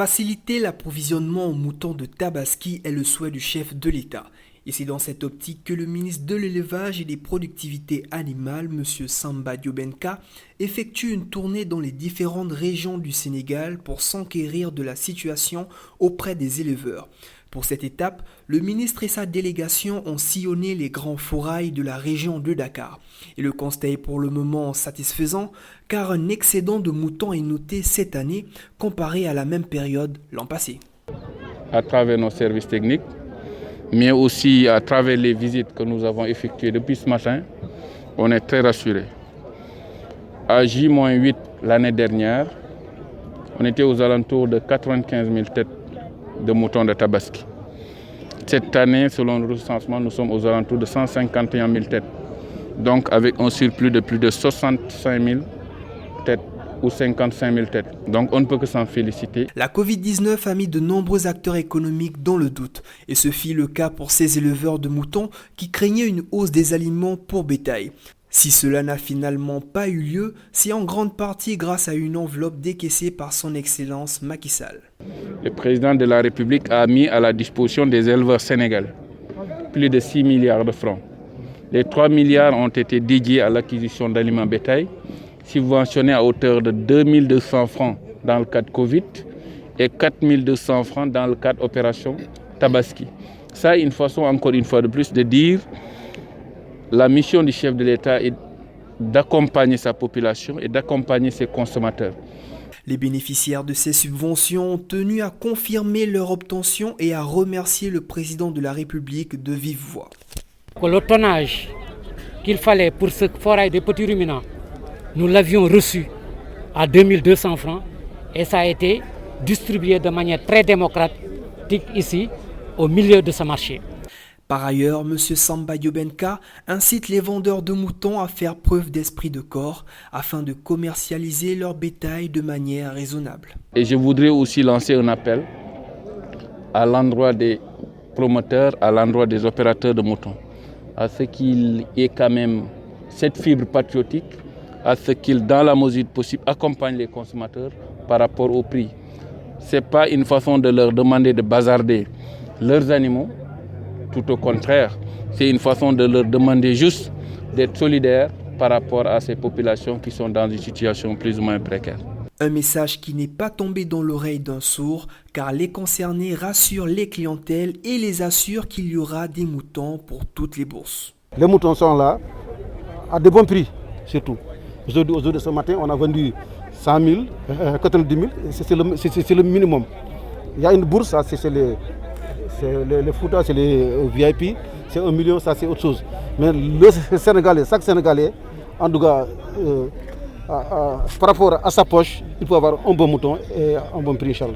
Faciliter l'approvisionnement en moutons de Tabaski est le souhait du chef de l'État. Et c'est dans cette optique que le ministre de l'Élevage et des Productivités Animales, M. Samba Diobenka, effectue une tournée dans les différentes régions du Sénégal pour s'enquérir de la situation auprès des éleveurs. Pour cette étape, le ministre et sa délégation ont sillonné les grands forails de la région de Dakar. Et le constat est pour le moment satisfaisant, car un excédent de moutons est noté cette année comparé à la même période l'an passé. À travers nos services techniques, mais aussi à travers les visites que nous avons effectuées depuis ce matin, on est très rassurés. À J-8 l'année dernière, on était aux alentours de 95 000 têtes de moutons de Tabaski. Cette année, selon le recensement, nous sommes aux alentours de 151 000 têtes. Donc avec un surplus de plus de 65 000 têtes ou 55 000 têtes. Donc on ne peut que s'en féliciter. La Covid-19 a mis de nombreux acteurs économiques dans le doute. Et ce fut le cas pour ces éleveurs de moutons qui craignaient une hausse des aliments pour bétail. Si cela n'a finalement pas eu lieu, c'est en grande partie grâce à une enveloppe décaissée par son Excellence Macky Sall. Le président de la République a mis à la disposition des éleveurs sénégalais plus de 6 milliards de francs. Les 3 milliards ont été dédiés à l'acquisition d'aliments bétail, subventionnés à hauteur de 2 200 francs dans le cadre Covid et 4 200 francs dans le cadre opération Tabaski. Ça, une façon, encore une fois de plus, de dire la mission du chef de l'État est d'accompagner sa population et d'accompagner ses consommateurs. Les bénéficiaires de ces subventions ont tenu à confirmer leur obtention et à remercier le président de la République de vive voix. Le tonnage qu'il fallait pour ce forail de petits ruminants, nous l'avions reçu à 2200 francs et ça a été distribué de manière très démocratique ici, au milieu de ce marché. Par ailleurs, M. Samba Diobenka incite les vendeurs de moutons à faire preuve d'esprit de corps afin de commercialiser leur bétail de manière raisonnable. Et je voudrais aussi lancer un appel à l'endroit des promoteurs, à l'endroit des opérateurs de moutons, à ce qu'il y ait quand même cette fibre patriotique, à ce qu'ils, dans la mesure possible, accompagnent les consommateurs par rapport au prix. Ce n'est pas une façon de leur demander de bazarder leurs animaux. Tout au contraire, c'est une façon de leur demander juste d'être solidaires par rapport à ces populations qui sont dans une situation plus ou moins précaire. Un message qui n'est pas tombé dans l'oreille d'un sourd, car les concernés rassurent les clientèles et les assurent qu'il y aura des moutons pour toutes les bourses. Les moutons sont là, à de bons prix surtout. Aujourd'hui, ce matin, on a vendu 100 000, 90 000, c'est le minimum. Il y a une bourse, ça c'est les Fouta, c'est les VIP, c'est 1 million, ça c'est autre chose. Mais le Sénégalais, chaque Sénégalais, en tout cas, par rapport à sa poche, il peut avoir un bon mouton et un bon prix, Inch'Allah.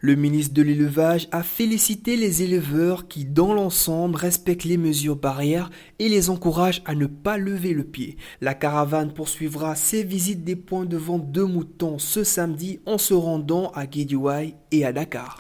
Le ministre de l'Élevage a félicité les éleveurs qui, dans l'ensemble, respectent les mesures barrières et les encourage à ne pas lever le pied. La caravane poursuivra ses visites des points de vente de moutons ce samedi en se rendant à Guédiawaye et à Dakar.